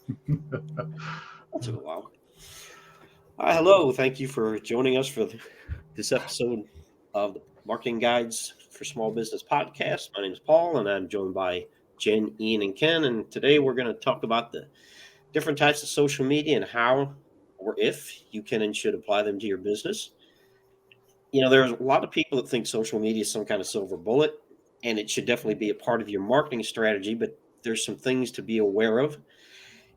That took a while. Hi, hello. Thank you for joining us for this episode of the Marketing Guides for Small Business podcast. My name is Paul, and I'm joined by Jen, Ian, and Ken. And today we're going to talk about the different types of social media and how or if you can and should apply them to your business. There's a lot of people that think social media is some kind of silver bullet, and it should definitely be a part of your marketing strategy, but there's some things to be aware of.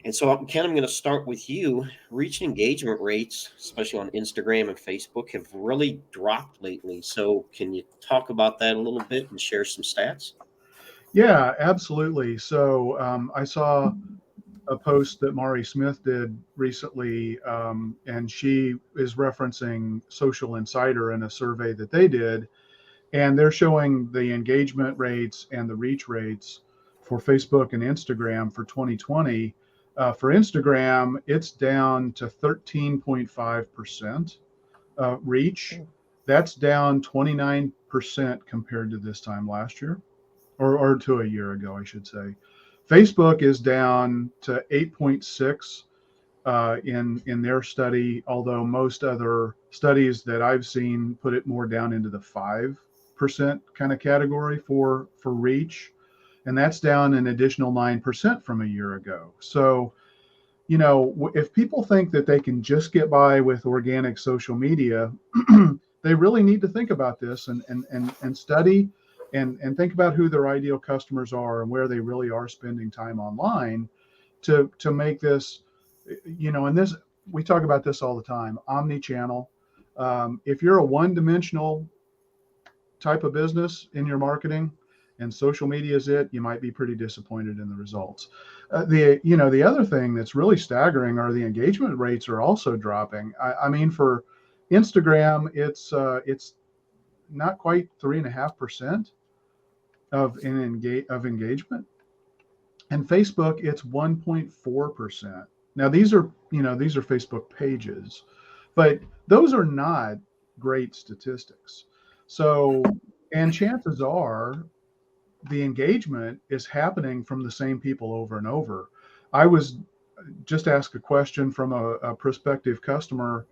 And so, Ken, I'm going to start with you. Reach engagement rates, especially on Instagram and Facebook, have really dropped lately. So, can you talk about that a little bit and share some stats? Yeah, absolutely. So I saw a post that Mari Smith did recently, and she is referencing Social Insider in a survey that they did, and they're showing the engagement rates and the reach rates for Facebook and Instagram for 2020. For Instagram, it's down to 13.5% reach. That's down 29% compared to this time last year, or to a year ago, I should say. Facebook is down to 8.6 in their study, although most other studies that I've seen put it more down into the 5% kind of category for reach, and that's down an additional 9% from a year ago. So if people think that they can just get by with organic social media, they really need to think about this and study and think about who their ideal customers are and where they really are spending time online to make this, and this, we talk about this all the time, omni-channel. If you're a one-dimensional type of business in your marketing and social media is it, you might be pretty disappointed in the results. The other thing that's really staggering are the engagement rates are also dropping. I mean, for Instagram, it's not quite 3.5% of engagement, and Facebook it's 1.4%. Now these are Facebook pages, but those are not great statistics. So, and chances are the engagement is happening from the same people over and over. I was just asked a question from a prospective customer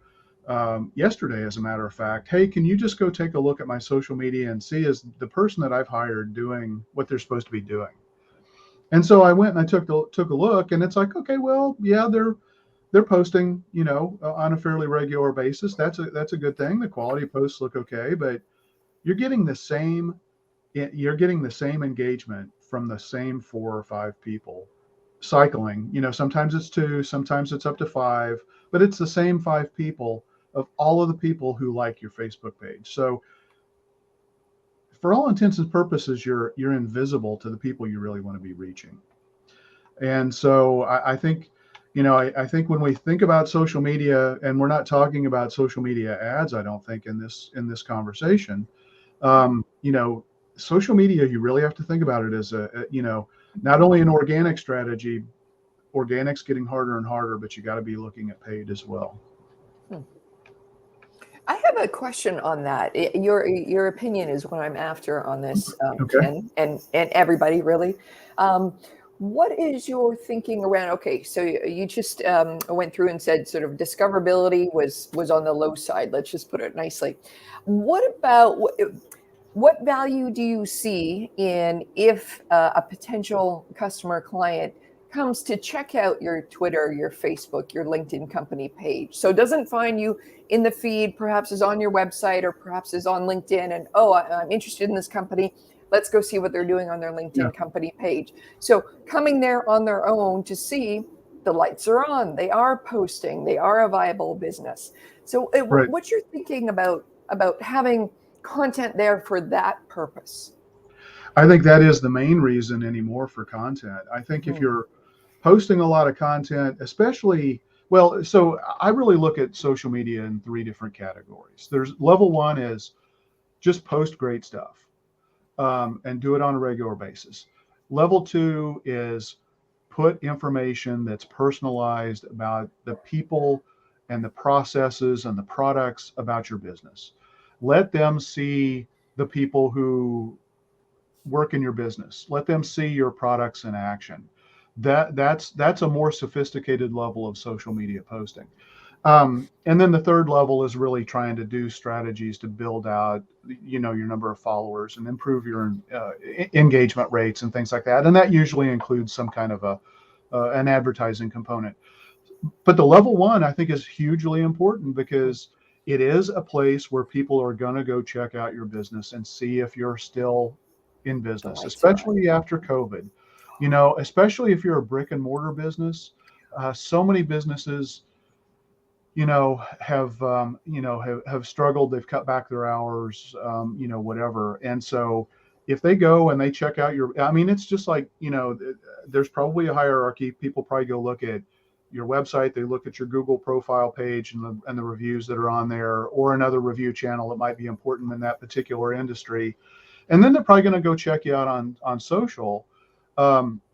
yesterday, as a matter of fact. Hey, can you just go take a look at my social media and see is the person that I've hired doing what they're supposed to be doing? And so I went and I took a look, and it's like, okay, well, yeah, they're posting, on a fairly regular basis. That's a good thing. The quality of posts look okay, but you're getting the same you're getting the same engagement from the same 4 or 5 people cycling. Sometimes it's two, sometimes it's up to five, but it's the same 5 people of all of the people who like your Facebook page. So for all intents and purposes, you're invisible to the people you really want to be reaching. And so I think, I think when we think about social media, and we're not talking about social media ads, I don't think in this conversation, social media, you really have to think about it as not only an organic strategy. Organic's getting harder and harder, but you got to be looking at paid as well. Hmm. I have a question on that. Your opinion is what I'm after on this, Okay. Ken, and everybody really. Um, what is your thinking around? Okay, so you just went through and said sort of discoverability was on the low side. Let's just put it nicely. What about what value do you see in if a potential customer client comes to check out your Twitter, your Facebook, your LinkedIn company page? So doesn't find you in the feed, perhaps is on your website or perhaps is on LinkedIn, and I'm interested in this company. Let's go see what they're doing on their Yeah. LinkedIn company page. So coming there on their own to see the lights are on, they are posting, they are a viable business. So Right. what's your thinking about having content there for that purpose? I think that is the main reason anymore for content. I think if Mhm. you're posting a lot of content, especially, well, so I really look at social media in 3 different categories. There's level one is just post great stuff, and do it on a regular basis. Level two is put information that's personalized about the people and the processes and the products about your business. Let them see the people who work in your business. Let them see your products in action. That's a more sophisticated level of social media posting. And then the third level is really trying to do strategies to build out, your number of followers and improve your engagement rates and things like that. And that usually includes some kind of an advertising component. But the level one, I think, is hugely important because it is a place where people are going to go check out your business and see if you're still in business, especially after COVID. Especially if you're a brick and mortar business, so many businesses have struggled. They've cut back their hours, whatever. And so if they go and they check out it's just like, there's probably a hierarchy. People probably go look at your website. They look at your Google profile page and the reviews that are on there, or another review channel that might be important in that particular industry. And then they're probably going to go check you out on social,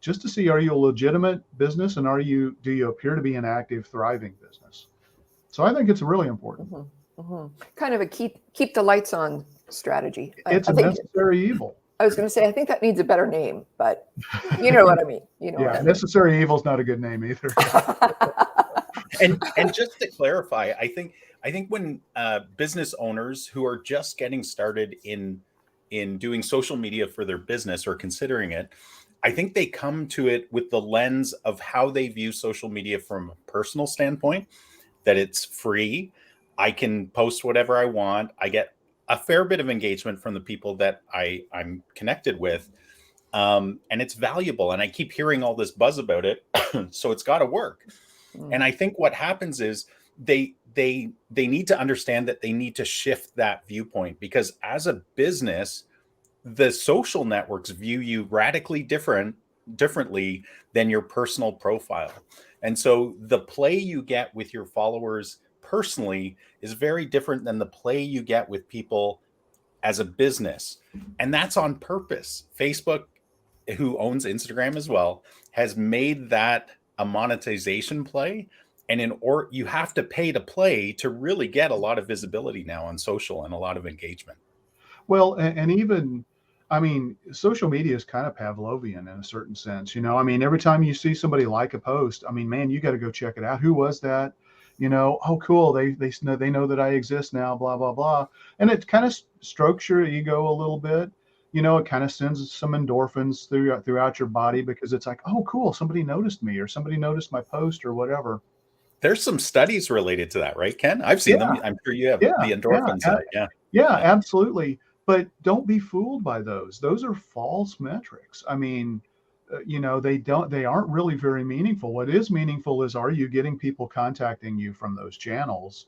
just to see, are you a legitimate business, and do you appear to be an active, thriving business? So I think it's really important. Kind of a keep the lights on strategy. It's a necessary evil. I was going to say, I think that needs a better name, but you know what I mean. Necessary evil is not a good name either. And just to clarify, I think when business owners who are just getting started in doing social media for their business or considering it, I think they come to it with the lens of how they view social media from a personal standpoint, that it's free. I can post whatever I want. I get a fair bit of engagement from the people that I'm connected with. And it's valuable. And I keep hearing all this buzz about it. So it's got to work. And I think what happens is they need to understand that they need to shift that viewpoint, because as a business, the social networks view you radically differently than your personal profile. And so the play you get with your followers personally is very different than the play you get with people as a business. And that's on purpose. Facebook, who owns Instagram as well, has made that a monetization play. And you have to pay to play to really get a lot of visibility now on social and a lot of engagement. Well, and even, social media is kind of Pavlovian in a certain sense. Every time you see somebody like a post, man, you got to go check it out. Who was that? Oh, cool. They know that I exist now, blah, blah, blah. And it kind of strokes your ego a little bit. It kind of sends some endorphins throughout your body, because it's like, oh, cool, somebody noticed me, or somebody noticed my post, or whatever. There's some studies related to that, right, Ken? I've seen them. I'm sure you have the endorphin side. Yeah, absolutely. But don't be fooled by those. Those are false metrics. They aren't really very meaningful. What is meaningful is, are you getting people contacting you from those channels,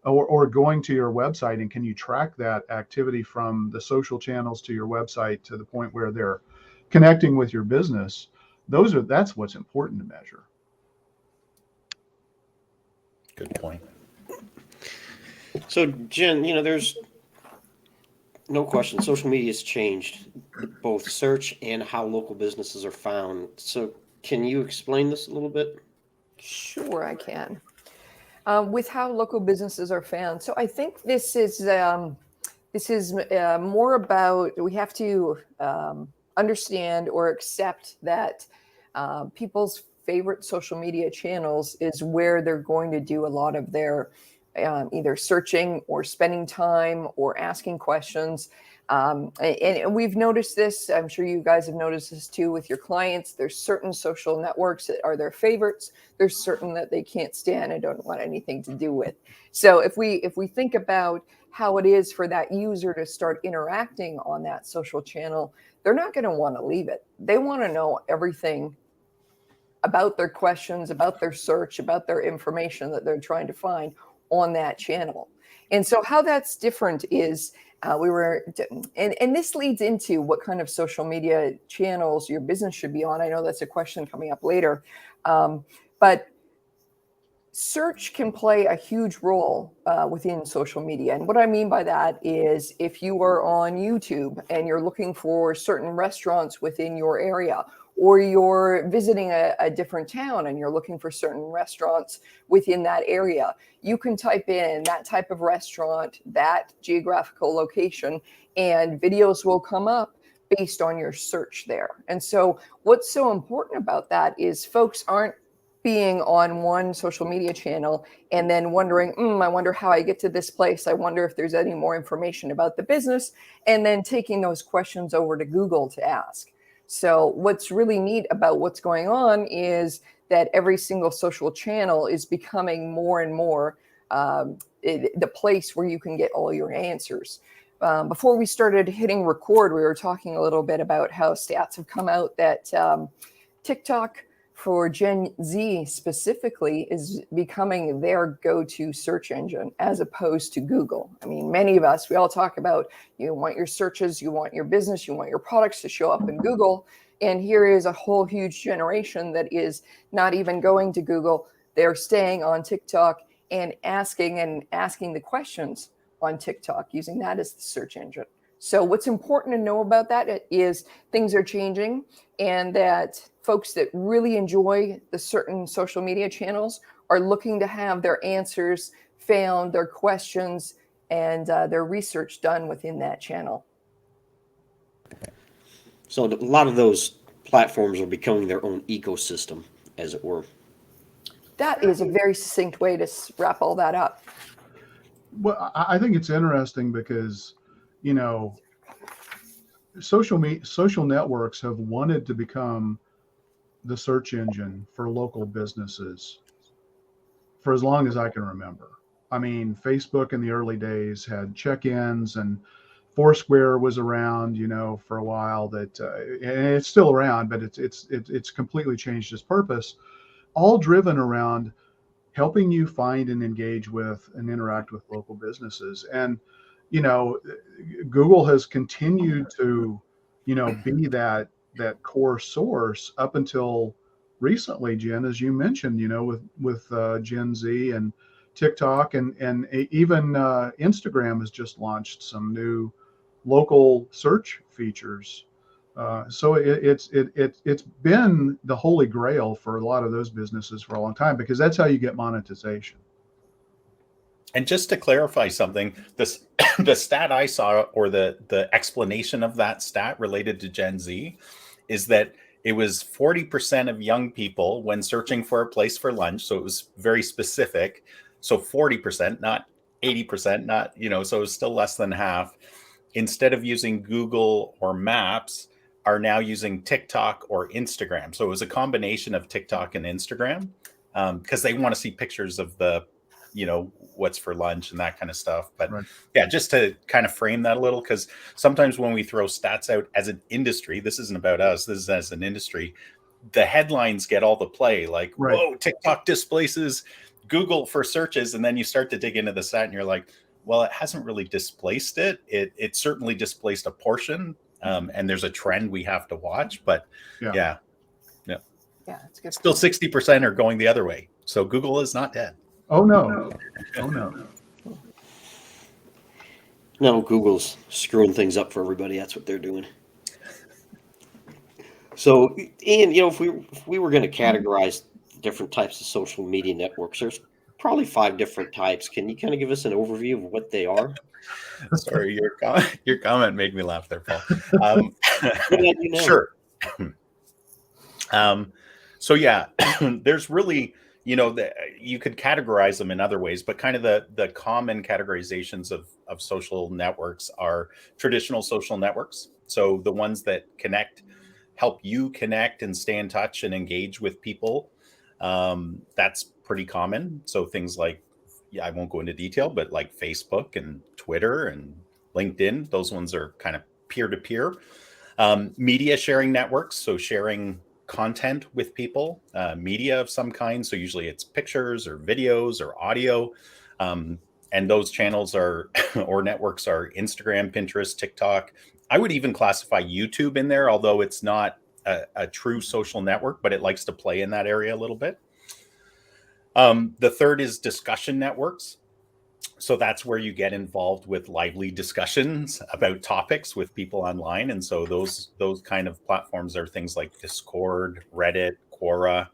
or going to your website, and can you track that activity from the social channels to your website to the point where they're connecting with your business? That's what's important to measure. Good point. So, Jen, there's no question social media has changed both search and how local businesses are found. So can you explain this a little bit? Sure, I can. With how local businesses are found. So I think this is more about, we have to understand or accept that people's favorite social media channels is where they're going to do a lot of their either searching or spending time or asking questions. And we've noticed this. I'm sure you guys have noticed this too with your clients. There's certain social networks that are their favorites. There's certain that they can't stand and don't want anything to do with. So if we think about how it is for that user to start interacting on that social channel, they're not going to want to leave it. They want to know everything about their questions, about their search, about their information that they're trying to find on that channel. And so how that's different is and this leads into what kind of social media channels your business should be on. I know that's a question coming up later, but search can play a huge role within social media. And what I mean by that is, if you are on YouTube and you're looking for certain restaurants within your area, or you're visiting a different town and you're looking for certain restaurants within that area, you can type in that type of restaurant, that geographical location, and videos will come up based on your search there. And so what's so important about that is folks aren't being on one social media channel and then wondering, I wonder how I get to this place. I wonder if there's any more information about the business, and then taking those questions over to Google to ask. So what's really neat about what's going on is that every single social channel is becoming more and more the place where you can get all your answers. Before we started hitting record, we were talking a little bit about how stats have come out that TikTok for Gen Z specifically is becoming their go-to search engine as opposed to Google. I mean, many of us, we all talk about, you want your searches, you want your business, you want your products to show up in Google. And here is a whole huge generation that is not even going to Google. They're staying on TikTok and asking the questions on TikTok, using that as the search engine. So what's important to know about that is things are changing, and that folks that really enjoy the certain social media channels are looking to have their answers found, their questions, and their research done within that channel. So a lot of those platforms are becoming their own ecosystem, as it were. That is a very succinct way to wrap all that up. Well, I think it's interesting because, social networks have wanted to become the search engine for local businesses for as long as I can remember. I mean, Facebook in the early days had check-ins, and Foursquare was around, for a while. That and it's still around, but it's completely changed its purpose. All driven around helping you find and engage with and interact with local businesses. And, Google has continued to, be that core source up until recently, Jen, as you mentioned, with Gen Z and TikTok, and even Instagram has just launched some new local search features. So it's been the holy grail for a lot of those businesses for a long time, because that's how you get monetization. And just to clarify something, the stat I saw, or the explanation of that stat related to Gen Z, is that it was 40% of young people when searching for a place for lunch. So it was very specific. So 40%, not 80%, not, so it was still less than half. Instead of using Google or Maps, are now using TikTok or Instagram. So it was a combination of TikTok and Instagram, because they want to see pictures of the, what's for lunch and that kind of stuff. But right. Yeah, just to kind of frame that a little, because sometimes when we throw stats out as an industry, this isn't about us, this is as an industry, the headlines get all the play, like, right. Whoa, TikTok displaces Google for searches. And then you start to dig into the stat and you're like, well, it hasn't really displaced it. It certainly displaced a portion. And there's a trend we have to watch, but yeah, it's good. Still 60% are going the other way. So Google is not dead. Oh no. No, Google's screwing things up for everybody. That's what they're doing. So, Ian, if we were going to categorize different types of social media networks, there's probably 5 different types. Can you kind of give us an overview of what they are? Sorry, your comment made me laugh there, Paul. Sure. So yeah, there's really, you could categorize them in other ways, but kind of the common categorizations of social networks are traditional social networks. So the ones that help you connect and stay in touch and engage with people. That's pretty common. So things like, I won't go into detail, but like Facebook and Twitter and LinkedIn, those ones are kind of peer-to-peer. Media sharing networks, so sharing content with people, media of some kind. So usually it's pictures or videos or audio. And those channels or networks are Instagram, Pinterest, TikTok. I would even classify YouTube in there, although it's not a true social network, but it likes to play in that area a little bit. The third is discussion networks. So that's where you get involved with lively discussions about topics with people online. And so those kind of platforms are things like Discord, Reddit, Quora.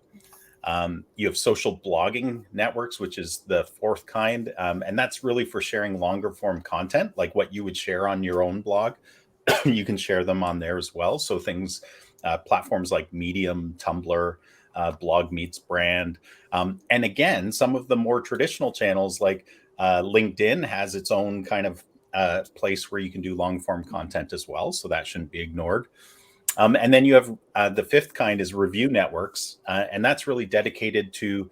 You have social blogging networks, which is the fourth kind. And that's really for sharing longer form content, like what you would share on your own blog. you can share them on there as well. So things, platforms like Medium, Tumblr, Blog Meets Brand. And again, some of the more traditional channels like LinkedIn has its own kind of place where you can do long form content as well. So that shouldn't be ignored. And then you have the fifth kind is review networks. And that's really dedicated to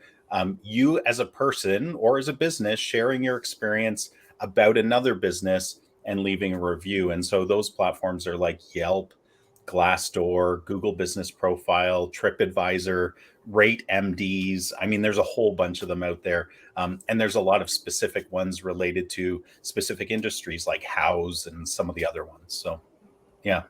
you as a person or as a business sharing your experience about another business and leaving a review. And so those platforms are like Yelp, Glassdoor, Google Business Profile, TripAdvisor, Rate MDs. I mean, there's a whole bunch of them out there. And there's a lot of specific ones related to specific industries like Houzz and some of the other ones. So, yeah.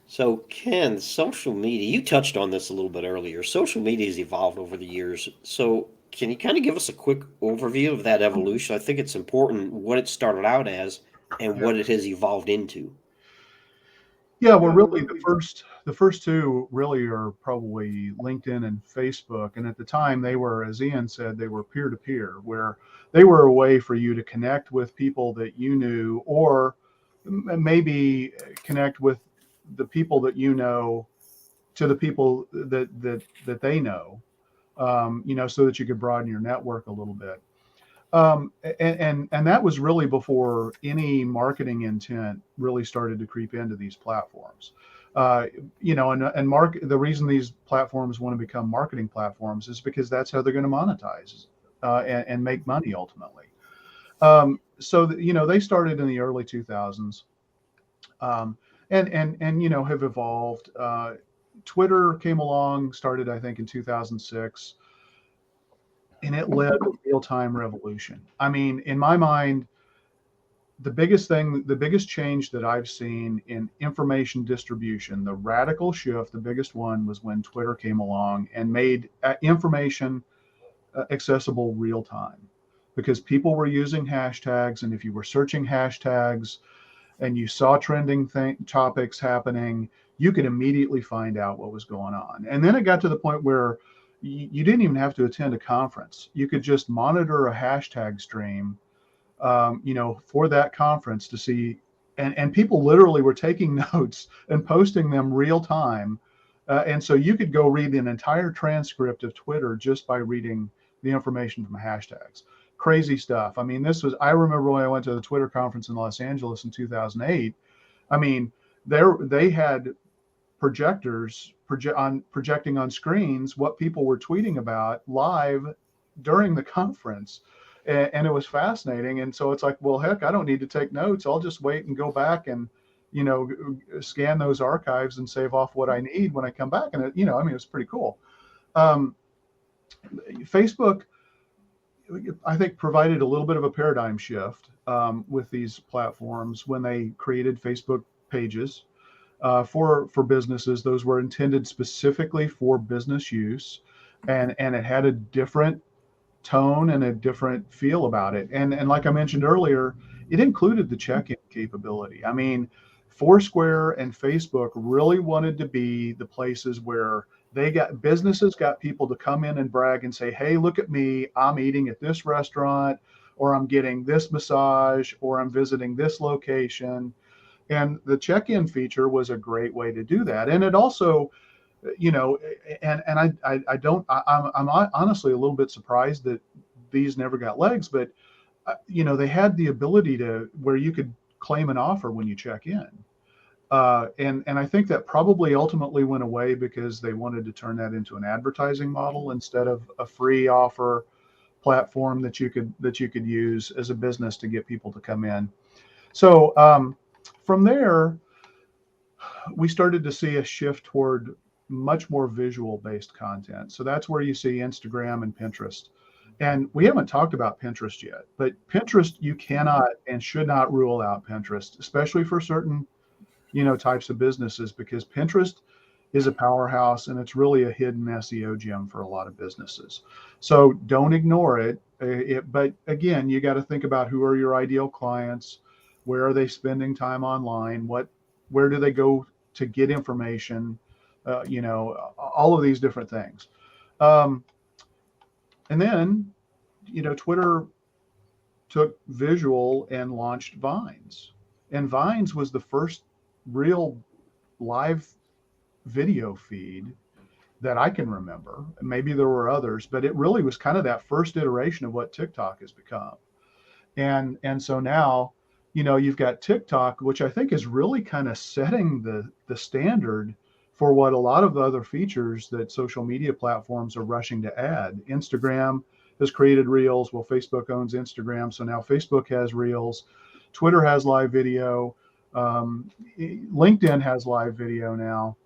So, Ken, social media, you touched on this a little bit earlier. Social media has evolved over the years. So, can you kind of give us a quick overview of that evolution? I think it's important what it started out as and what it has evolved into. Yeah, well, really, the first two really are probably LinkedIn and Facebook. And at the time, they were, as Ian said, they were peer to peer, where they were a way for you to connect with people that you knew, or maybe connect with the people that you know to the people that they know, so that you could broaden your network a little bit. And that was really before any marketing intent really started to creep into these platforms. The reason these platforms want to become marketing platforms is because that's how they're going to monetize and make money ultimately. They started in the early 2000s, and have evolved. Twitter came along, started I think in 2006. And it led a real-time revolution. I mean, in my mind, the biggest change that I've seen in information distribution, the radical shift, the biggest one was when Twitter came along and made information accessible real time, because people were using hashtags. And if you were searching hashtags and you saw trending topics happening, you could immediately find out what was going on. And then it got to the point where you didn't even have to attend a conference. You could just monitor a hashtag stream, for that conference to see, and people literally were taking notes and posting them real time. And so you could go read an entire transcript of Twitter just by reading the information from hashtags. Crazy stuff. I mean, I remember when I went to the Twitter conference in Los Angeles in 2008. I mean, they had projectors projecting on screens what people were tweeting about live during the conference, and it was fascinating. And so it's like, well, heck, I don't need to take notes. I'll just wait and go back and scan those archives and save off what I need when I come back. And it's pretty cool. Facebook, I think, provided a little bit of a paradigm shift with these platforms when they created Facebook pages. For businesses. Those were intended specifically for business use, and it had a different tone and a different feel about it. And like I mentioned earlier, it included the check-in capability. I mean, Foursquare and Facebook really wanted to be the places where businesses got people to come in and brag and say, hey, look at me, I'm eating at this restaurant, or I'm getting this massage, or I'm visiting this location. And the check-in feature was a great way to do that. And it also, I'm honestly a little bit surprised that these never got legs, but they had the ability to where you could claim an offer when you check in. And I think that probably ultimately went away because they wanted to turn that into an advertising model instead of a free offer platform that you could use as a business to get people to come in. So, from there, we started to see a shift toward much more visual based content. So that's where you see Instagram and Pinterest. And we haven't talked about Pinterest yet, but Pinterest, you cannot and should not rule out Pinterest, especially for certain, types of businesses, because Pinterest is a powerhouse and it's really a hidden SEO gem for a lot of businesses. So don't ignore it. But again, you got to think about who are your ideal clients. Where are they spending time online? Where do they go to get information? All of these different things. And then, Twitter took visual and launched Vines. And Vines was the first real live video feed that I can remember. Maybe there were others, but it really was kind of that first iteration of what TikTok has become. And so now, you've got TikTok, which I think is really kind of setting the standard for what a lot of the other features that social media platforms are rushing to add. Instagram has created Reels. Well, Facebook owns Instagram, so now Facebook has Reels. Twitter has live video. LinkedIn has live video now.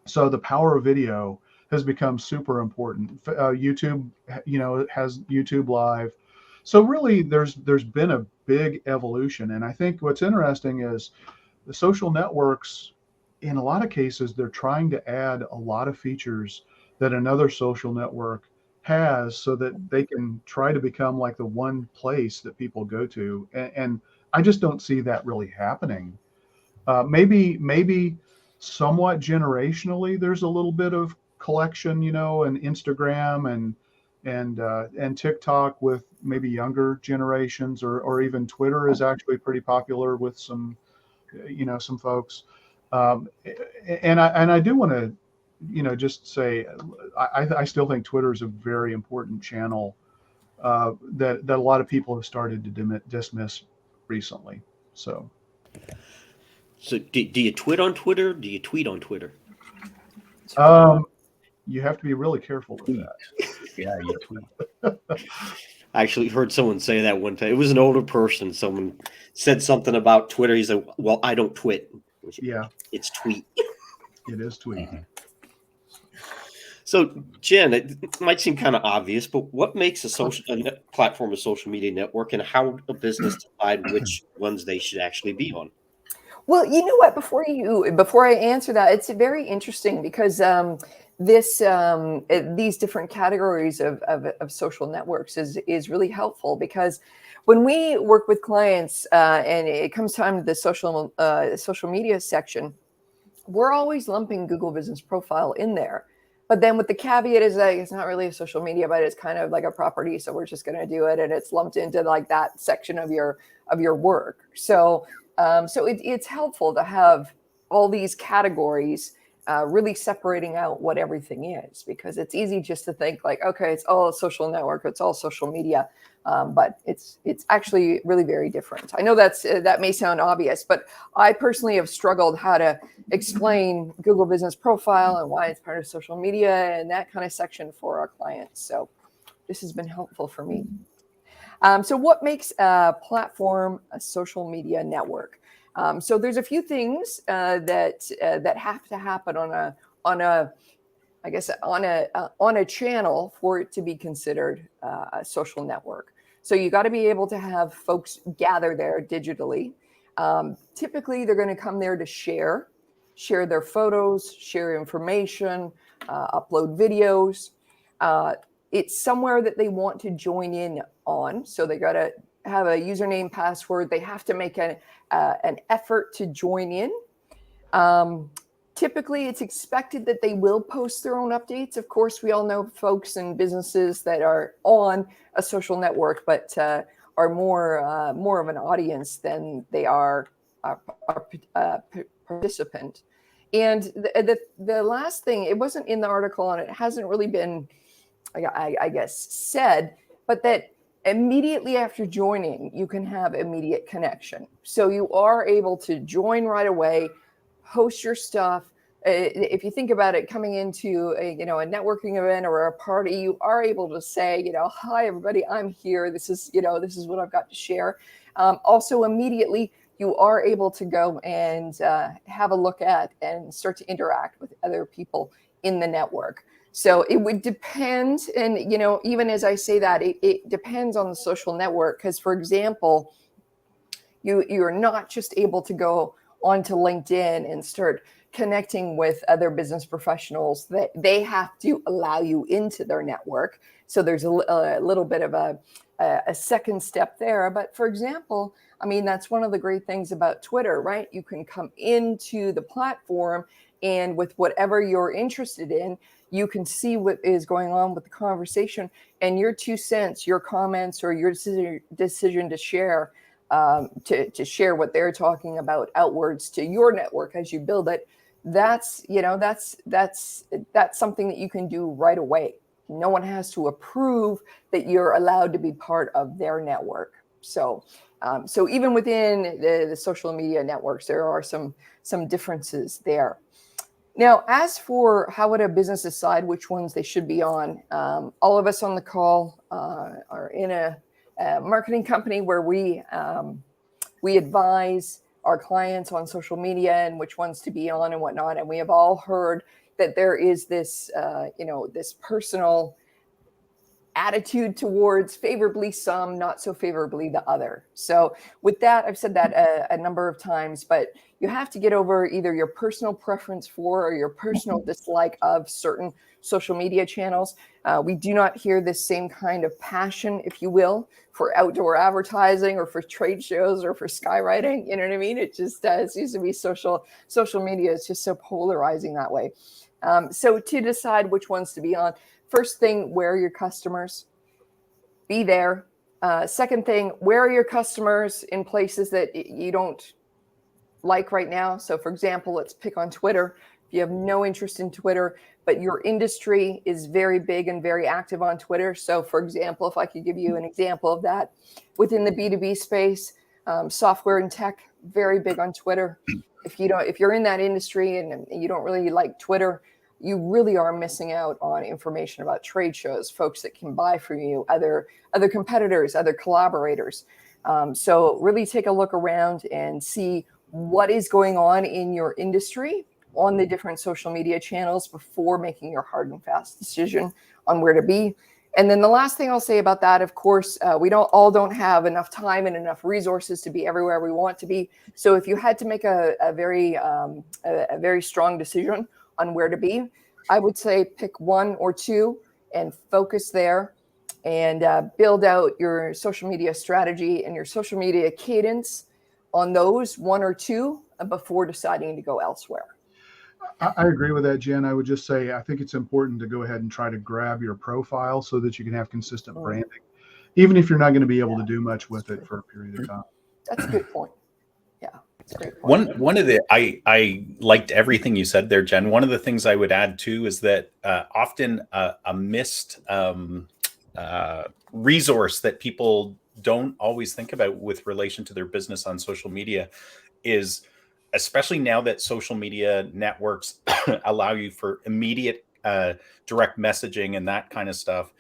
So the power of video has become super important. YouTube, has YouTube Live. So really, there's been a big evolution, and I think what's interesting is the social networks. In a lot of cases, they're trying to add a lot of features that another social network has, so that they can try to become like the one place that people go to. And I just don't see that really happening. Maybe somewhat generationally, there's a little bit of collection, and Instagram and TikTok with maybe younger generations, or even Twitter is actually pretty popular with some folks. And I do want to, just say, I still think Twitter is a very important channel that a lot of people have started to dismiss recently. So do you tweet on Twitter? Do you tweet on Twitter? You have to be really careful with that. Yeah, you tweet. I actually heard someone say that one time. It was an older person. Someone said something about Twitter. He said, "Well, I don't twit." Yeah, it's tweet. It is tweet. Mm-hmm. So, Jen, it might seem kind of obvious, but what makes a platform a social media network, and how a business decide which ones they should actually be on? Well, you know what? Before I answer that, it's very interesting because these different categories of social networks is really helpful, because when we work with clients and it comes time to the social media section, we're always lumping Google Business Profile in there. But then with the caveat is that it's not really a social media, but it's kind of like a property. So we're just going to do it, and it's lumped into like that section of your work. So it's helpful to have all these categories really separating out what everything is, because it's easy just to think like, okay, it's all a social network, it's all social media, but it's actually really very different. I know that may sound obvious, but I personally have struggled how to explain Google Business Profile and why it's part of social media and that kind of section for our clients. So this has been helpful for me. So what makes a platform a social media network? So there's a few things that have to happen on a channel for it to be considered a social network. So you got to be able to have folks gather there digitally. Typically, they're going to come there to share their photos, share information, upload videos. It's somewhere that they want to join in on. So they got to have a username, password. They have to make an effort to join in. Typically, it's expected that they will post their own updates. Of course, we all know folks and businesses that are on a social network, but are more of an audience than they are a participant. And the last thing, it wasn't in the article, and it hasn't really been, I guess, said, but that immediately after joining, you can have immediate connection. So you are able to join right away, post your stuff. If you think about it, coming into a networking event or a party, you are able to say, hi everybody, I'm here. This is what I've got to share. Also, immediately you are able to go and have a look at and start to interact with other people in the network. So it would depend, and even as I say that, it depends on the social network. Because, for example, you're not just able to go onto LinkedIn and start connecting with other business professionals, that they have to allow you into their network. So there's a little bit of a second step there. But for example, I mean, that's one of the great things about Twitter, right? You can come into the platform, and with whatever you're interested in, you can see what is going on with the conversation, and your 2 cents, your comments, or your decision to share, to share what they're talking about outwards to your network as you build it. That's something that you can do right away. No one has to approve that you're allowed to be part of their network. So even within the social media networks, there are some differences there. Now, as for how would a business decide which ones they should be on, all of us on the call are in a marketing company where we advise our clients on social media and which ones to be on and whatnot. And we have all heard that there is this, this personal attitude towards favorably some, not so favorably the other. So with that, I've said that a number of times, but you have to get over either your personal preference for or your personal dislike of certain social media channels. We do not hear this same kind of passion, if you will, for outdoor advertising or for trade shows or for skywriting. You know what I mean? It just seems to be social media is just so polarizing that way. So to decide which ones to be on, first thing, where are your customers? Be there. Second thing, where are your customers in places that you don't like right now? So for example, let's pick on Twitter. If you have no interest in Twitter, but your industry is very big and very active on Twitter. So for example, if I could give you an example of that, within the B2B space, software and tech, very big on Twitter. If you're in that industry and you don't really like Twitter, you really are missing out on information about trade shows, folks that can buy from you, other competitors, other collaborators. So really take a look around and see what is going on in your industry on the different social media channels before making your hard and fast decision on where to be. And then the last thing I'll say about that, of course, we don't have enough time and enough resources to be everywhere we want to be. So if you had to make a very strong decision on where to be, I would say pick one or two and focus there, and build out your social media strategy and your social media cadence on those one or two before deciding to go elsewhere. I agree with that, Jen. I would just say I think it's important to go ahead and try to grab your profile so that you can have consistent branding, even if you're not going to be able to do much with it for a period of time. That's a good point. Yeah, that's a great point. One of the I liked everything you said there, Jen. One of the things I would add too is that often a missed resource that people don't always think about with relation to their business on social media is, especially now that social media networks allow you for immediate direct messaging and that kind of stuff,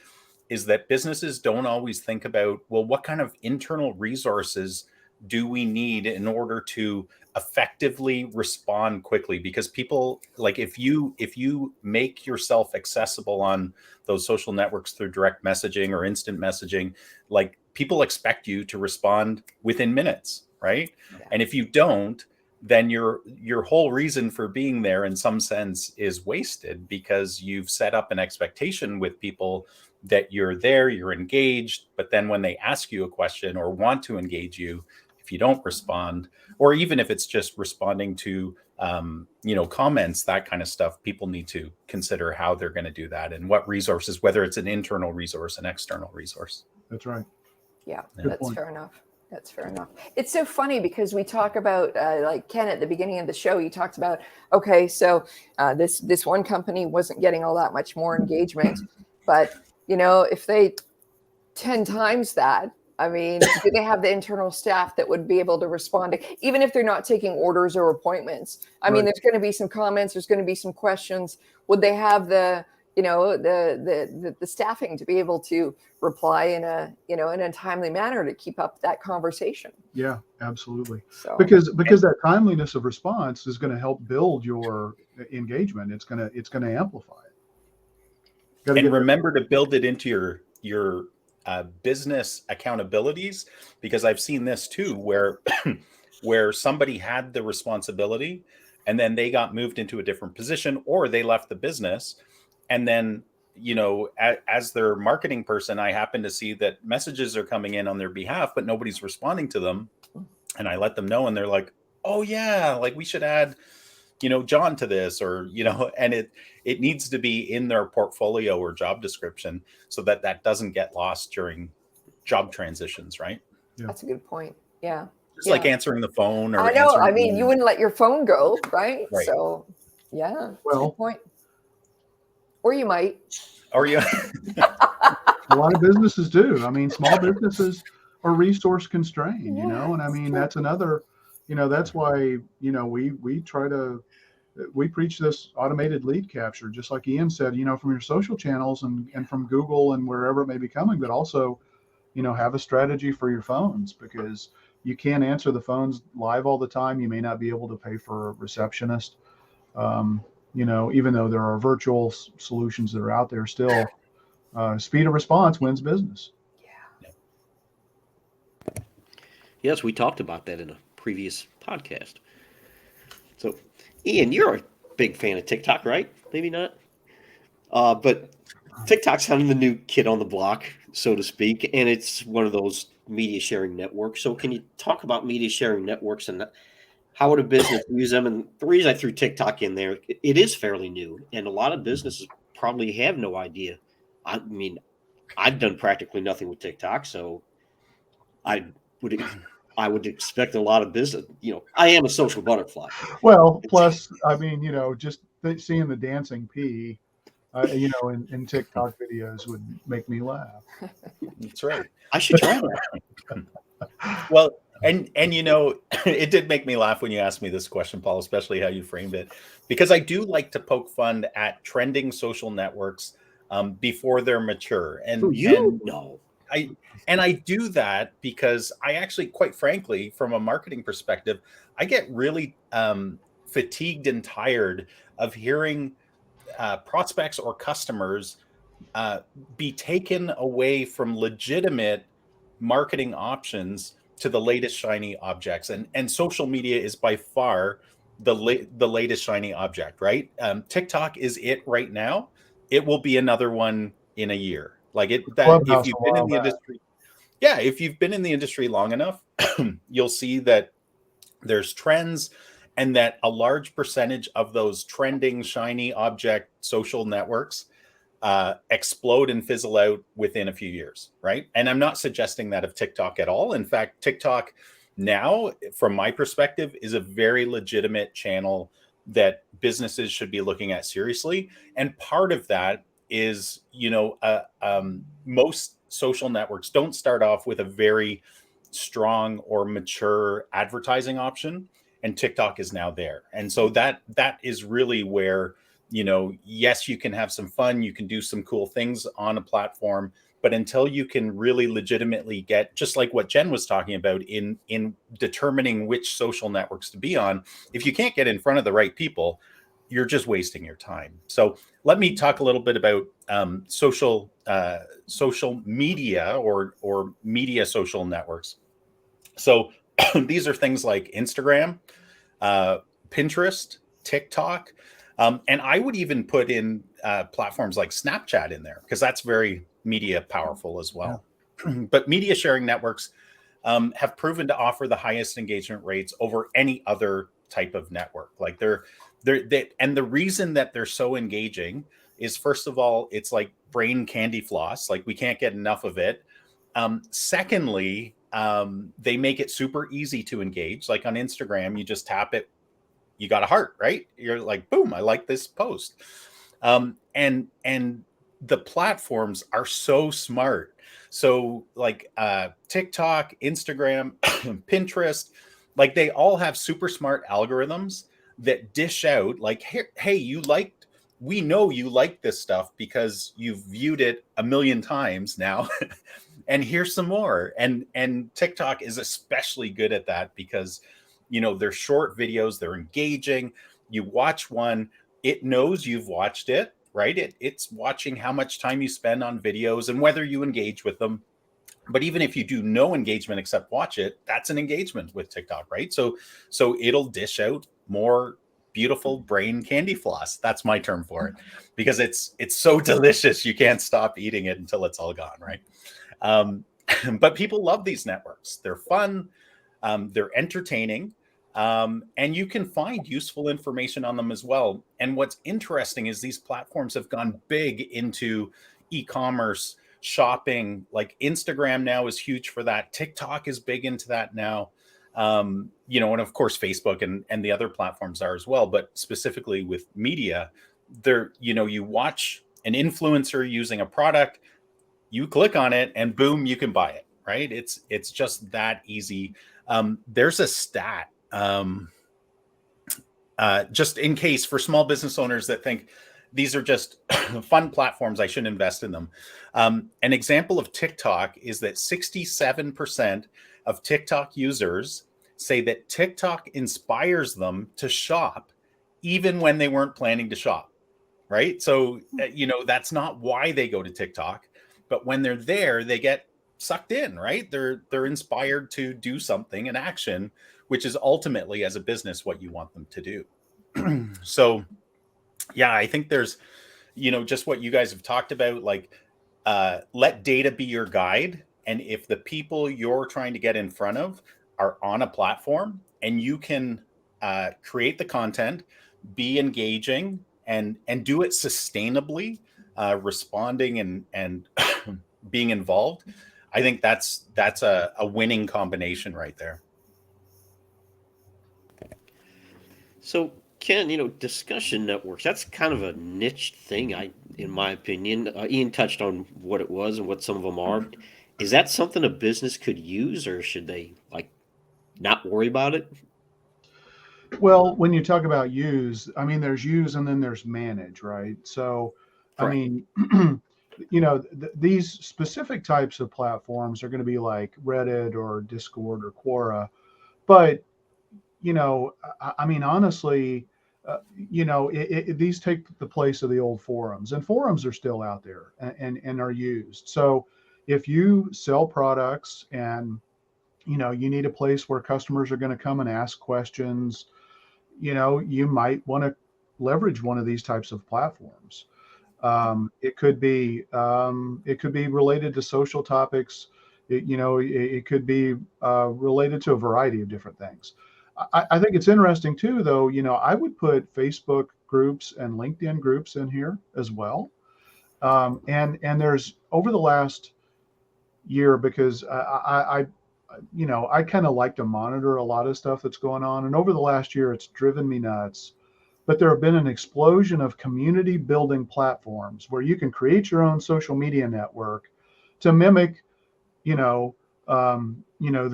is that businesses don't always think about, well, what kind of internal resources do we need in order to effectively respond quickly? Because people, like, if you make yourself accessible on those social networks through direct messaging or instant messaging, like, people expect you to respond within minutes, right? Yeah. And if you don't, then your whole reason for being there in some sense is wasted, because you've set up an expectation with people that you're there, you're engaged, but then when they ask you a question or want to engage you, if you don't respond, or even if it's just responding to comments, that kind of stuff, people need to consider how they're going to do that and what resources, whether it's an internal resource, an external resource. That's right. Yeah, Good that's point. fair enough. That's fair enough. It's so funny because we talk about, like Ken at the beginning of the show, he talked about, okay, so this one company wasn't getting all that much more engagement, but if they 10 times that, I mean, do they have the internal staff that would be able to respond to, even if they're not taking orders or appointments? I mean, there's going to be some comments, there's going to be some questions. Would they have the staffing to be able to reply in a timely manner to keep up that conversation? Yeah, absolutely. So Because that timeliness of response is going to help build your engagement. It's going to amplify it. And remember to build it into your business accountabilities, because I've seen this too, where where somebody had the responsibility and then they got moved into a different position, or they left the business. And then, as their marketing person, I happen to see that messages are coming in on their behalf, but nobody's responding to them. And I let them know, and they're like, oh yeah, like we should add, John to this, or, and it needs to be in their portfolio or job description so that that doesn't get lost during job transitions, right? Yeah. That's a good point. Yeah. It's like answering the phone, or I know. I answering mean, the- you wouldn't let your phone go, right? Right. So, yeah, that's a Well- good point. Or you might. or you A lot of businesses do. I mean, small businesses are resource constrained, Yeah, and I that's mean, true. that's another, that's why, we preach this automated lead capture, just like Ian said, from your social channels and from Google and wherever it may be coming, but also, have a strategy for your phones, because you can't answer the phones live all the time. You may not be able to pay for a receptionist. Even though there are virtual solutions that are out there still, speed of response wins business. Yes, we talked about that in a previous podcast. So, Ian, you're a big fan of TikTok, right? Maybe not. But TikTok's kind of the new kid on the block, so to speak, and it's one of those media sharing networks. So, can you talk about media sharing networks and how would a business use them? And the reason I threw TikTok in there, it is fairly new, and a lot of businesses probably have no idea. I mean, I've done practically nothing with TikTok, so I would expect a lot of business. I am a social butterfly. Well, plus, I mean, just seeing the dancing pea, in TikTok videos would make me laugh. That's right. I should try that. Well, and it did make me laugh when you asked me this question, Paul, especially how you framed it, because I do like to poke fun at trending social networks before they're mature. And Who you? No. I do that because I actually, quite frankly, from a marketing perspective, I get really fatigued and tired of hearing prospects or customers be taken away from legitimate marketing options to the latest shiny objects, and social media is by far the latest shiny object, right? TikTok is it right now. It will be another one in a year. Like if Clubhouse you've a been in while the back. industry, if you've been in the industry long enough, you'll see that there's trends, and that a large percentage of those trending shiny object social networks explode and fizzle out within a few years, right? And I'm not suggesting that of TikTok at all. In fact, TikTok now, from my perspective, is a very legitimate channel that businesses should be looking at seriously. And part of that is, most social networks don't start off with a very strong or mature advertising option, and TikTok is now there. And so that is really where, yes, you can have some fun, you can do some cool things on a platform, but until you can really legitimately get, just like what Jen was talking about in determining which social networks to be on, if you can't get in front of the right people, you're just wasting your time. So let me talk a little bit about social media or media social networks. So these are things like Instagram, Pinterest, TikTok, and I would even put in platforms like Snapchat in there, because that's very media powerful as well. But media sharing networks have proven to offer the highest engagement rates over any other type of network. Like and the reason that they're so engaging is, first of all, it's like brain candy floss. Like we can't get enough of it. Secondly, they make it super easy to engage. Like on Instagram, you just tap it, you got a heart, right? You're like, boom, I like this post. And the platforms are so smart. So like TikTok, Instagram, Pinterest, like they all have super smart algorithms that dish out like, hey, we know you like this stuff because you've viewed it a million times now. And here's some more. And TikTok is especially good at that because, they're short videos, they're engaging. You watch one, it knows you've watched it, right? It's watching how much time you spend on videos and whether you engage with them. But even if you do no engagement except watch it, that's an engagement with TikTok, right? So it'll dish out more beautiful brain candy floss. That's my term for it, because it's so delicious you can't stop eating it until it's all gone, right? But people love these networks. They're fun, they're entertaining, and you can find useful information on them as well. And what's interesting is these platforms have gone big into e-commerce, shopping. Like Instagram now is huge for that. TikTok is big into that now. And of course Facebook and the other platforms are as well. But specifically with media, you watch an influencer using a product, you click on it, and boom, you can buy it, right? It's just that easy. There's a stat, just in case, for small business owners that think these are just fun platforms, I shouldn't invest in them. An example of TikTok is that 67% of TikTok users say that TikTok inspires them to shop even when they weren't planning to shop, right? So, that's not why they go to TikTok, but when they're there, they get sucked in, right? They're inspired to do something, an action, which is ultimately, as a business, what you want them to do. So, yeah, I think there's, just what you guys have talked about, like, let data be your guide. And if the people you're trying to get in front of are on a platform, and you can create the content, be engaging, and do it sustainably, responding and being involved, I think that's a winning combination right there. So, Ken, discussion networks, that's kind of a niche thing, in my opinion. Ian touched on what it was and what some of them are. Is that something a business could use, or should they not worry about it? Well, when you talk about use, I mean, there's use and then there's manage, right? So, I Correct. mean, these specific types of platforms are going to be like Reddit or Discord or Quora. But, I mean, honestly, these take the place of the old forums, and forums are still out there and are used. So if you sell products and, you need a place where customers are going to come and ask questions, you might want to leverage one of these types of platforms. It could be related to social topics. It could be related to a variety of different things. I think it's interesting too, though. I would put Facebook groups and LinkedIn groups in here as well. And there's, over the last year, because I kind of like to monitor a lot of stuff that's going on. And over the last year, it's driven me nuts. But there have been an explosion of community building platforms where you can create your own social media network to mimic, the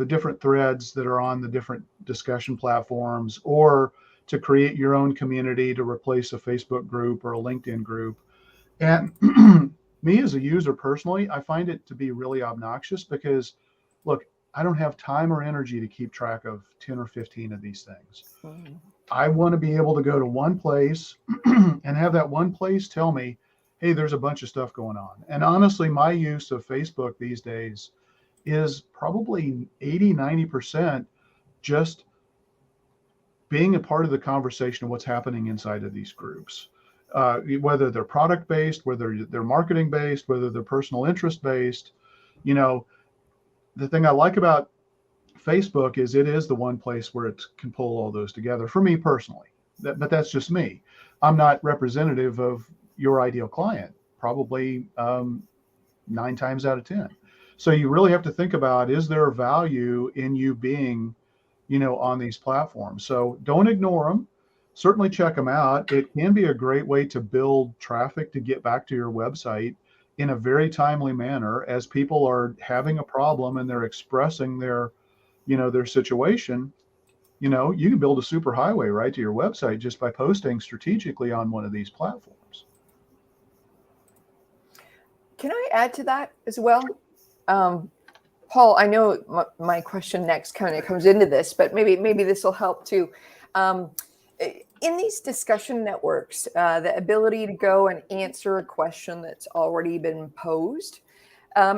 different threads that are on the different discussion platforms, or to create your own community to replace a Facebook group or a LinkedIn group. And me as a user personally, I find it to be really obnoxious because, look, I don't have time or energy to keep track of 10 or 15 of these things. Mm. I want to be able to go to one place and have that one place tell me, hey, there's a bunch of stuff going on. And honestly, my use of Facebook these days is probably 80-90% just being a part of the conversation of what's happening inside of these groups. Whether they're product based, whether they're marketing based, whether they're personal interest based. The thing I like about Facebook is it is the one place where it can pull all those together for me personally. But that's just me. I'm not representative of your ideal client, probably 9 times out of 10. So you really have to think about, is there a value in you being, on these platforms? So don't ignore them. Certainly check them out. It can be a great way to build traffic to get back to your website in a very timely manner as people are having a problem and they're expressing their situation. You can build a super highway right to your website just by posting strategically on one of these platforms. Can I add to that as well? Paul, I know my question next kind of comes into this, but maybe this will help too. In these discussion networks, the ability to go and answer a question that's already been posed,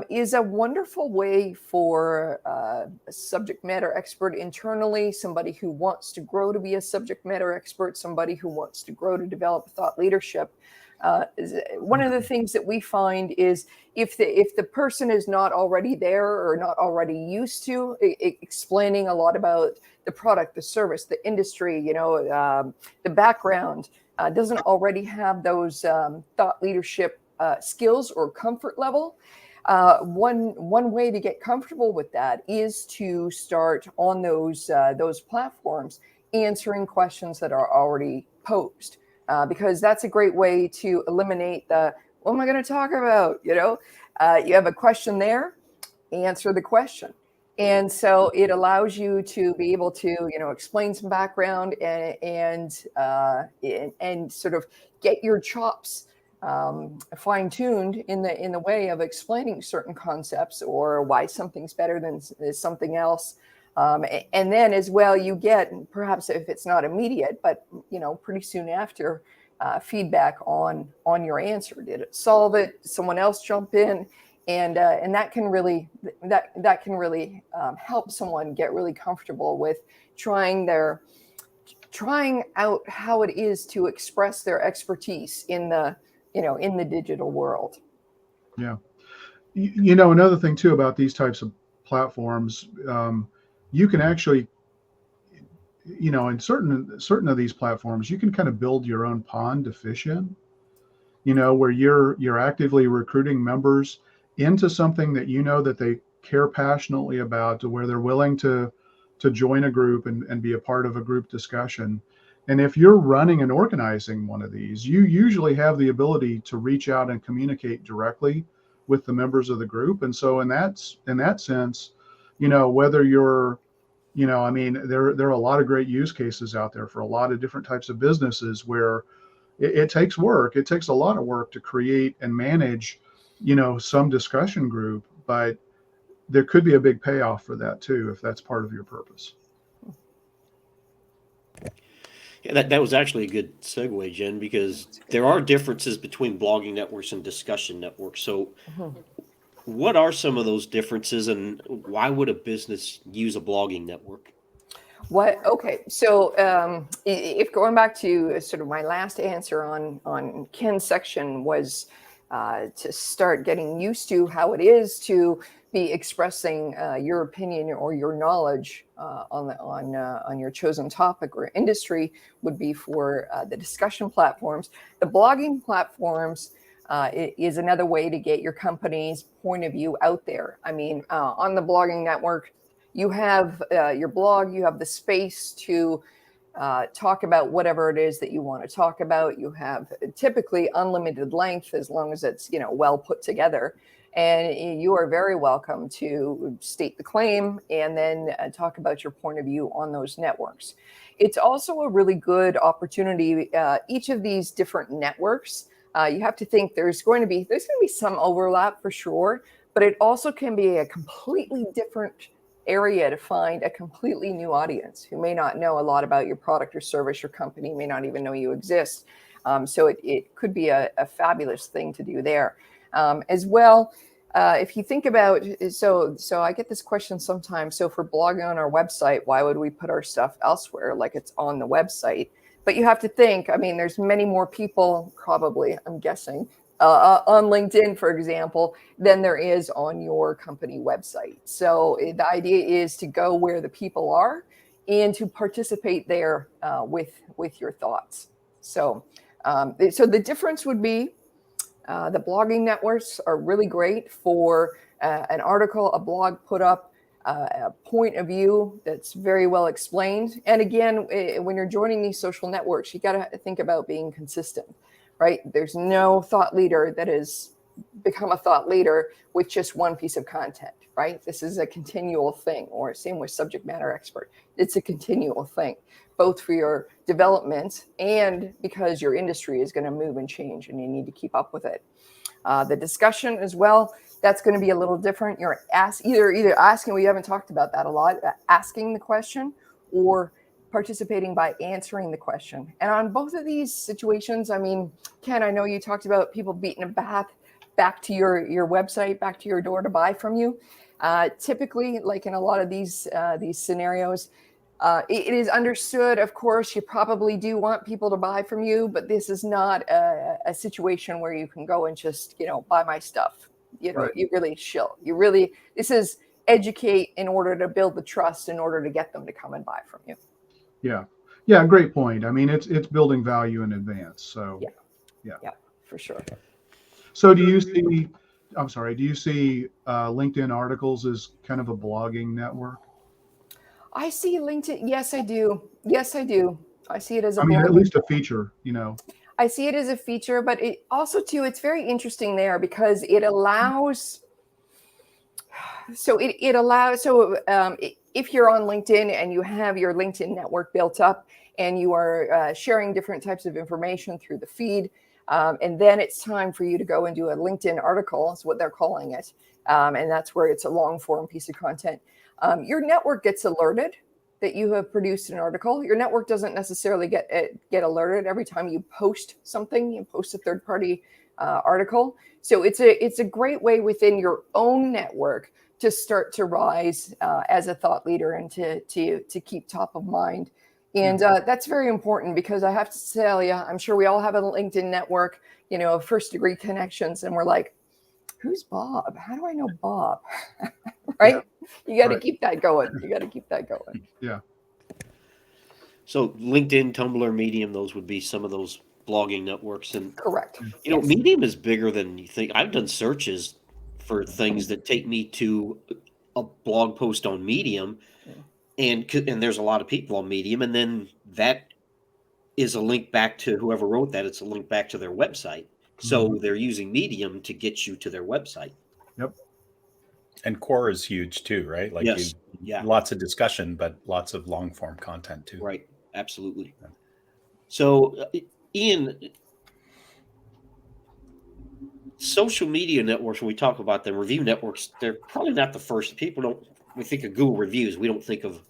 is a wonderful way for a subject matter expert internally, somebody who wants to grow to be a subject matter expert, somebody who wants to grow to develop thought leadership. One of the things that we find is if the person is not already there or not already used to explaining a lot about the product, the service, the industry, the background, doesn't already have those thought leadership skills or comfort level. One way to get comfortable with that is to start on those platforms answering questions that are already posed, because that's a great way to eliminate the what am I going to talk about? You have a question there, answer the question. And so it allows you to be able to, explain some background and sort of get your chops fine-tuned in the way of explaining certain concepts or why something's better than something else. And then as well, you get, perhaps if it's not immediate, but pretty soon after, feedback on your answer. Did it solve it? Someone else jump in, and that can really help someone get really comfortable with trying out how it is to express their expertise in the digital world. Yeah. Another thing too about these types of platforms, you can actually, in certain of these platforms, you can kind of build your own pond to fish in, where you're actively recruiting members into something that that they care passionately about, to where they're willing to join a group and be a part of a group discussion. And if you're running and organizing one of these, you usually have the ability to reach out and communicate directly with the members of the group. And so in that sense, whether you're, there are a lot of great use cases out there for a lot of different types of businesses where it takes work. It takes a lot of work to create and manage, some discussion group, but there could be a big payoff for that too, if that's part of your purpose. Yeah, that was actually a good segue, Jen, because there are differences between blogging networks and discussion networks. So what are some of those differences, and why would a business use a blogging network? Okay, so if going back to sort of my last answer on Ken's section was to start getting used to how it is to be expressing your opinion or your knowledge on your chosen topic or industry, would be for the discussion platforms. The blogging platforms is another way to get your company's point of view out there. I mean, on the blogging network, you have your blog, you have the space to talk about whatever it is that you want to talk about. You have typically unlimited length, as long as it's well put together, and you are very welcome to state the claim and then talk about your point of view on those networks. It's also a really good opportunity. Each of these different networks, you have to think there's going to be some overlap for sure, but it also can be a completely different area to find a completely new audience who may not know a lot about your product or service. Your company may not even know you exist. So it could be a fabulous thing to do there. As well, if you think about, so I get this question sometimes. So for blogging on our website, why would we put our stuff elsewhere? Like, it's on the website. But you have to think, there's many more people, probably, I'm guessing, on LinkedIn, for example, than there is on your company website. So the idea is to go where the people are and to participate there with your thoughts. So the difference would be the blogging networks are really great for an article, a blog put up, a point of view that's very well explained. And again, when you're joining these social networks, you got to think about being consistent. Right? There's no thought leader that has become a thought leader with just one piece of content, right? This is a continual thing, or same with subject matter expert. It's a continual thing, both for your development and because your industry is going to move and change and you need to keep up with it. The discussion as well, that's going to be a little different. You're either asking, we haven't talked about that a lot, asking the question, or participating by answering the question. And on both of these situations, Ken, I know you talked about people beating a back to your website, back to your door to buy from you. Typically, like in a lot of these scenarios, it is understood, of course, you probably do want people to buy from you, but this is not a situation where you can go and just, buy my stuff. Right. You really shill. This is educate in order to build the trust, in order to get them to come and buy from you. Yeah, great point. I mean, it's building value in advance. So Yeah, for sure. So do you see LinkedIn articles as kind of a blogging network? I see LinkedIn. Yes, I do. I see it as a I mean, at least a feature, I see it as a feature, but it also too, it's very interesting there because it allows, if you're on LinkedIn and you have your LinkedIn network built up and you are sharing different types of information through the feed, and then it's time for you to go and do a LinkedIn article, is what they're calling it. And that's where it's a long form piece of content. Your network gets alerted that you have produced an article. Your network doesn't necessarily get alerted every time you post something. You post a third-party article. So it's a great way within your own network to start to rise as a thought leader and to keep top of mind. And that's very important because I have to tell you, I'm sure we all have a LinkedIn network, of first-degree connections, and we're like, who's Bob? How do I know Bob? Right? Yeah. You got to Right. keep that going. Yeah. So LinkedIn, Tumblr, Medium, those would be some of those blogging networks. And, Correct. you know, Yes. Medium is bigger than you think. I've done searches for things that take me to a blog post on Medium, and there's a lot of people on Medium, and then that is a link back to whoever wrote that. It's a link back to their website. So they're using Medium to get you to their website. Yep. And core is huge too, right? Like Yes. Yeah. lots of discussion, but lots of long form content too. Right. Absolutely. So, Ian, social media networks, when we talk about them, review networks, they're probably not the first. We think of Google reviews. We don't think of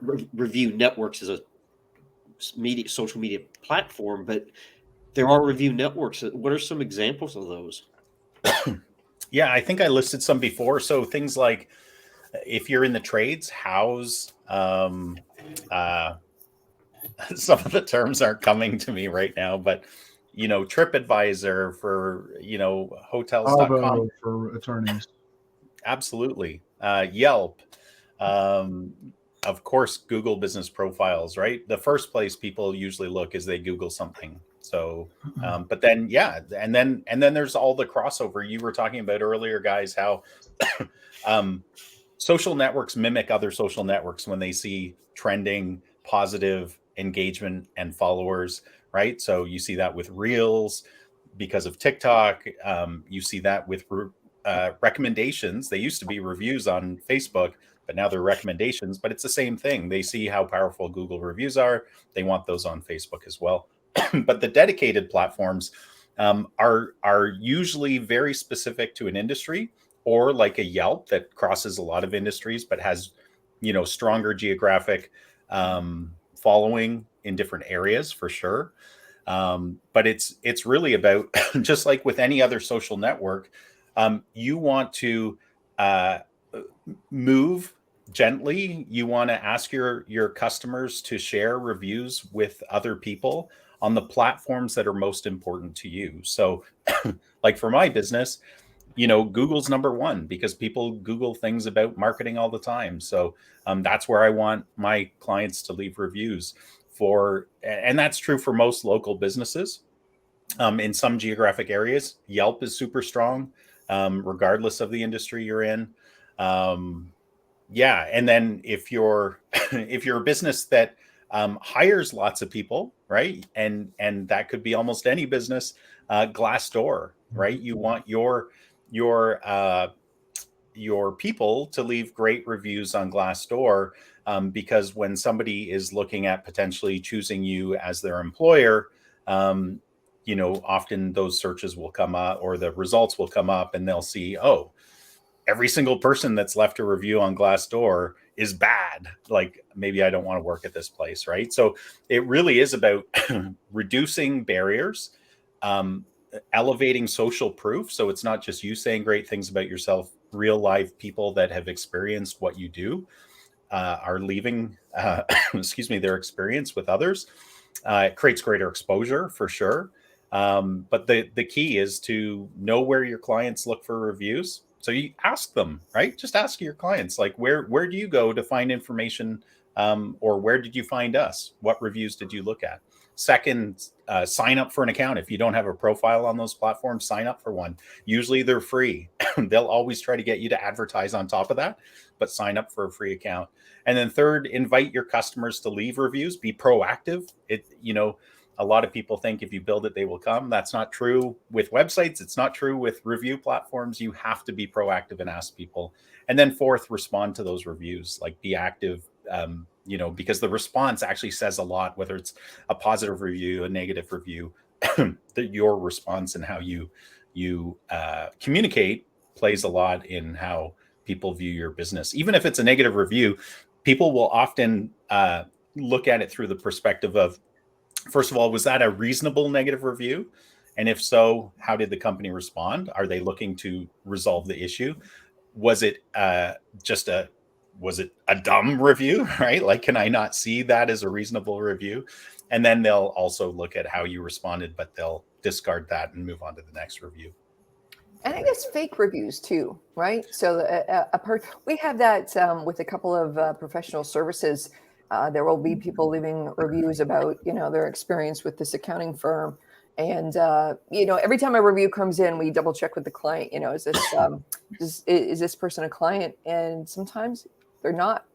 review networks as a social media platform, but there are review networks. What are some examples of those? Yeah, I think I listed some before. So things like if you're in the trades, Houzz, some of the terms aren't coming to me right now, but TripAdvisor for hotels.com. Avvo for attorneys. Absolutely. Yelp. Of course, Google business profiles, right? The first place people usually look is they Google something. So, but then, and then there's all the crossover you were talking about earlier, guys, how social networks mimic other social networks when they see trending, positive engagement and followers, right? So you see that with Reels because of TikTok. You see that with recommendations. They used to be reviews on Facebook, but now they're recommendations, but it's the same thing. They see how powerful Google reviews are. They want those on Facebook as well. But the dedicated platforms are usually very specific to an industry, or like a Yelp that crosses a lot of industries, but has, stronger geographic following in different areas for sure. But it's really about, just like with any other social network, you want to move gently. You want to ask your customers to share reviews with other people on the platforms that are most important to you. So like for my business, Google's number one because people Google things about marketing all the time. So that's where I want my clients to leave reviews for, and that's true for most local businesses. In some geographic areas, Yelp is super strong, regardless of the industry you're in. And then if you're a business that hires lots of people, right, and that could be almost any business, Glassdoor, right? You want your people to leave great reviews on Glassdoor, because when somebody is looking at potentially choosing you as their employer, often those searches will come up or the results will come up and they'll see, oh, every single person that's left a review on Glassdoor is bad. Like maybe I don't want to work at this place, right? So it really is about reducing barriers, elevating social proof. So it's not just you saying great things about yourself. Real live people that have experienced what you do are leaving, excuse me, their experience with others. It creates greater exposure for sure. But the key is to know where your clients look for reviews. So you ask them, right? Just ask your clients, like, where do you go to find information, or where did you find us? What reviews did you look at? Second, sign up for an account. If you don't have a profile on those platforms, sign up for one. Usually they're free. They'll always try to get you to advertise on top of that, but sign up for a free account. And then third, invite your customers to leave reviews. Be proactive. A lot of people think if you build it, they will come. That's not true with websites. It's not true with review platforms. You have to be proactive and ask people. And then fourth, respond to those reviews. Like, be active, because the response actually says a lot, whether it's a positive review, a negative review. Your response and how you communicate plays a lot in how people view your business. Even if it's a negative review, people will often look at it through the perspective of, first of all, was that a reasonable negative review? And if so, how did the company respond? Are they looking to resolve the issue? Was it was it a dumb review, right? Like, can I not see that as a reasonable review? And then they'll also look at how you responded, but they'll discard that and move on to the next review. And I guess fake reviews too, right? So we have that with a couple of professional services. There will be people leaving reviews about, their experience with this accounting firm. And, every time a review comes in, we double check with the client, is this, is this person a client? And sometimes they're not.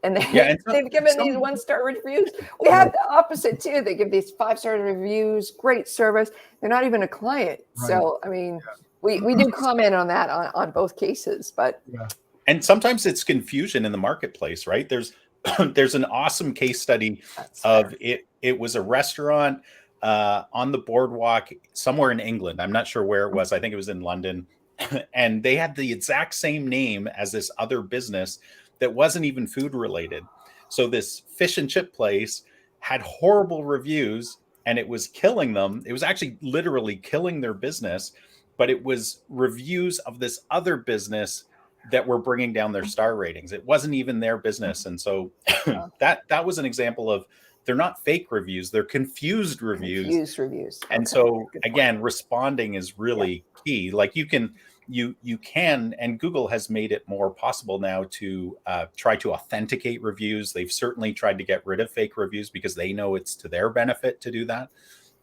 And they've given these 1-star reviews. We have the opposite too. They give these 5-star reviews, great service. They're not even a client. Right. So, I mean, we do comment on that on both cases, but. Yeah. And sometimes it's confusion in the marketplace, right? There's an awesome case study of it. It was a restaurant on the boardwalk somewhere in England. I'm not sure where it was. I think it was in London. And they had the exact same name as this other business that wasn't even food related. So this fish and chip place had horrible reviews and it was killing them. It was actually literally killing their business, but it was reviews of this other business that were bringing down their star ratings. It wasn't even their business. And so that was an example of, they're not fake reviews, they're confused reviews. Confused reviews. Okay. And so again, responding is really key. Like you can, and Google has made it more possible now to try to authenticate reviews. They've certainly tried to get rid of fake reviews because they know it's to their benefit to do that.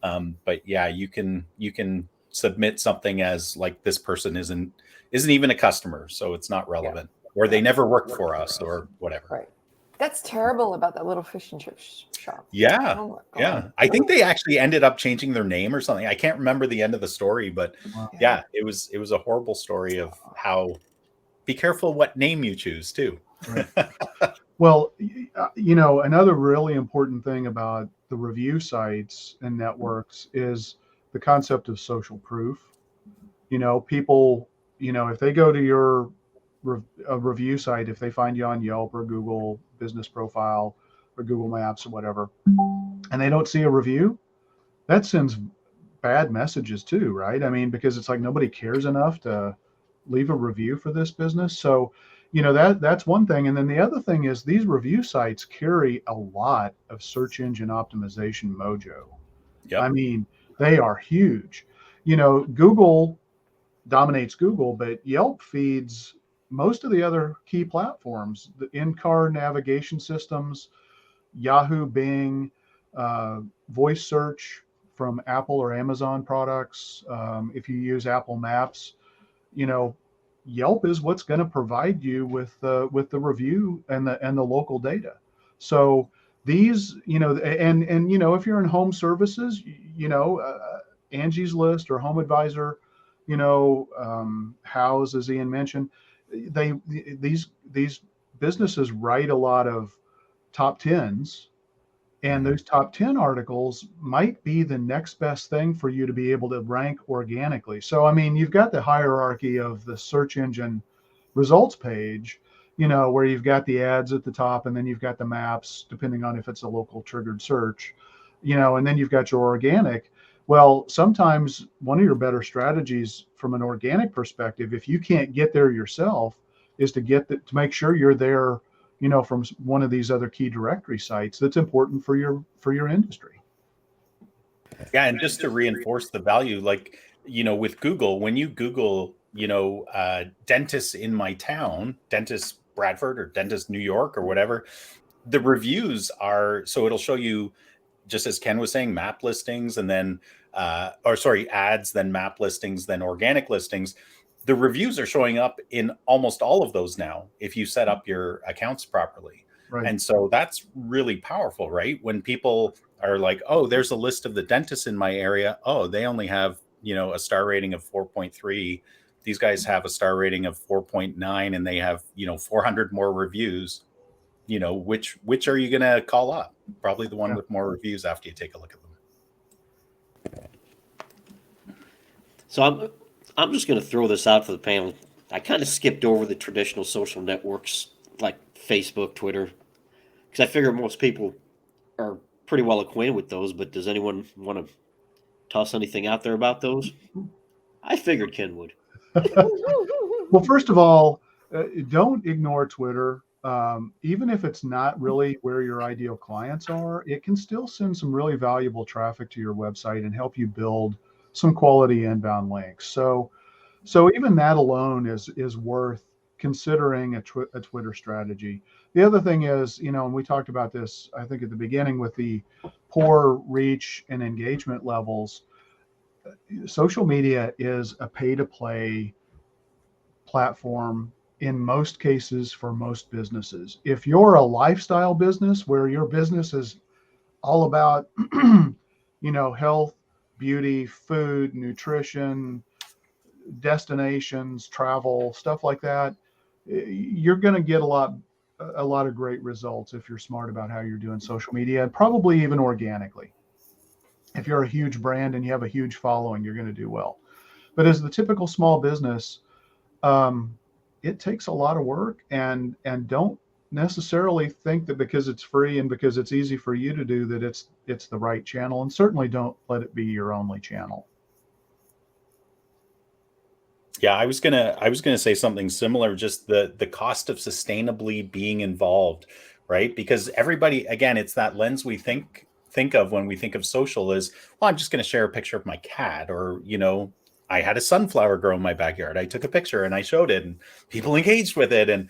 But yeah, you can submit something as like, this person isn't even a customer, so it's not relevant, or they never worked for us, or whatever. Right. That's terrible about that little fish and chip shop. Yeah. Oh, yeah. I think they actually ended up changing their name or something. I can't remember the end of the story, but yeah, it was a horrible story of how, be careful what name you choose too. Right. Well, another really important thing about the review sites and networks is the concept of social proof. People, if they go to your review site, if they find you on Yelp or Google Business Profile or Google Maps or whatever, and they don't see a review, that sends bad messages too, right? I mean, because it's like nobody cares enough to leave a review for this business. So, that's one thing. And then the other thing is these review sites carry a lot of search engine optimization mojo. Yep. I mean, they are huge. Google dominates Google, but Yelp feeds most of the other key platforms, the in-car navigation systems, Yahoo, Bing, voice search from Apple or Amazon products. If you use Apple Maps, Yelp is what's going to provide you with the review and the local data. So these, and if you're in home services, Angie's List or Home Advisor, Houzz, as Ian mentioned, these businesses write a lot of top 10s, and those top 10 articles might be the next best thing for you to be able to rank organically. So, I mean, you've got the hierarchy of the search engine results page, where you've got the ads at the top, and then you've got the maps, depending on if it's a local triggered search, and then you've got your organic. Well, sometimes one of your better strategies from an organic perspective, if you can't get there yourself, is to to make sure you're there, from one of these other key directory sites that's important for your industry. Yeah, and just to reinforce the value, like, with Google, when you Google, dentist in my town, dentist Bradford or dentist New York or whatever, the reviews are, so it'll show you, just as Ken was saying, map listings, and then or sorry, ads, then map listings, then organic listings. The reviews are showing up in almost all of those now if you set up your accounts properly. Right. And so that's really powerful, right? When people are like, oh, there's a list of the dentists in my area. Oh, they only have, a star rating of 4.3. These guys have a star rating of 4.9, and they have, 400 more reviews. Which are you going to call up? Probably the one with more reviews after you take a look at them. So I'm just going to throw this out for the panel. I kind of skipped over the traditional social networks like Facebook, Twitter, because I figure most people are pretty well acquainted with those. But does anyone want to toss anything out there about those? I figured Ken would. Well, first of all, don't ignore Twitter. Even if it's not really where your ideal clients are, it can still send some really valuable traffic to your website and help you build some quality inbound links. So even that alone is worth considering a Twitter strategy. The other thing is, and we talked about this, I think, at the beginning with the poor reach and engagement levels. Social media is a pay-to-play platform in most cases for most businesses. If you're a lifestyle business where your business is all about, health, beauty, food, nutrition, destinations, travel, stuff like that, you're going to get a lot of great results if you're smart about how you're doing social media, and probably even organically. If you're a huge brand and you have a huge following, you're going to do well. But as the typical small business, it takes a lot of work, and don't necessarily think that because it's free and because it's easy for you to do that it's the right channel, and certainly don't let it be your only channel. Yeah, I was gonna say something similar, just the cost of sustainably being involved, right? Because everybody, again, it's that lens we think of when we think of social is, well, I'm just gonna share a picture of my cat, or I had a sunflower grow in my backyard. I took a picture and I showed it, and people engaged with it. And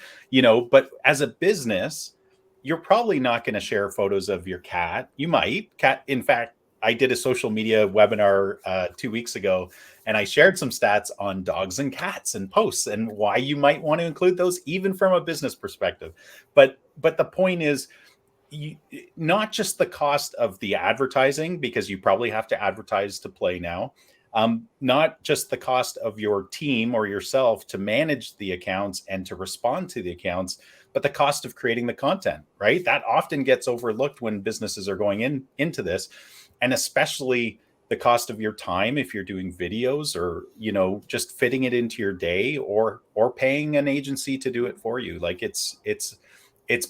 but as a business, you're probably not going to share photos of your cat. You might. In fact, I did a social media webinar 2 weeks ago, and I shared some stats on dogs and cats and posts and why you might want to include those, even from a business perspective. But the point is, not just the cost of the advertising, because you probably have to advertise to play now. Not just the cost of your team or yourself to manage the accounts and to respond to the accounts, but the cost of creating the content, right? That often gets overlooked when businesses are going into this. And especially the cost of your time if you're doing videos, or just fitting it into your day, or paying an agency to do it for you. Like it's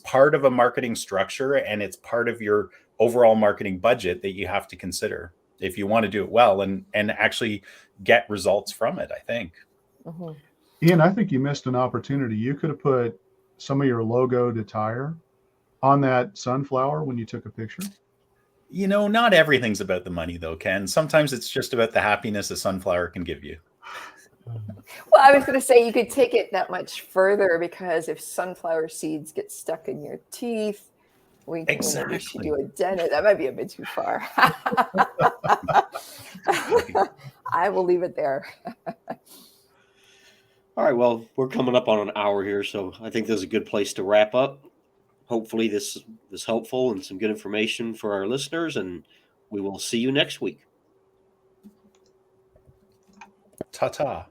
part of a marketing structure, and it's part of your overall marketing budget that you have to consider if you want to do it well and actually get results from it, I think. Mm-hmm. Ian, I think you missed an opportunity. You could have put some of your logo to tire on that sunflower when you took a picture. Not everything's about the money though, Ken. Sometimes it's just about the happiness a sunflower can give you. Well, I was going to say you could take it that much further, because if sunflower seeds get stuck in your teeth, we can actually do a dentist. That might be a bit too far. I will leave it there. All right, well, we're coming up on an hour here, so I think this is a good place to wrap up. Hopefully this is helpful and some good information for our listeners, and we will see you next week. Ta-ta.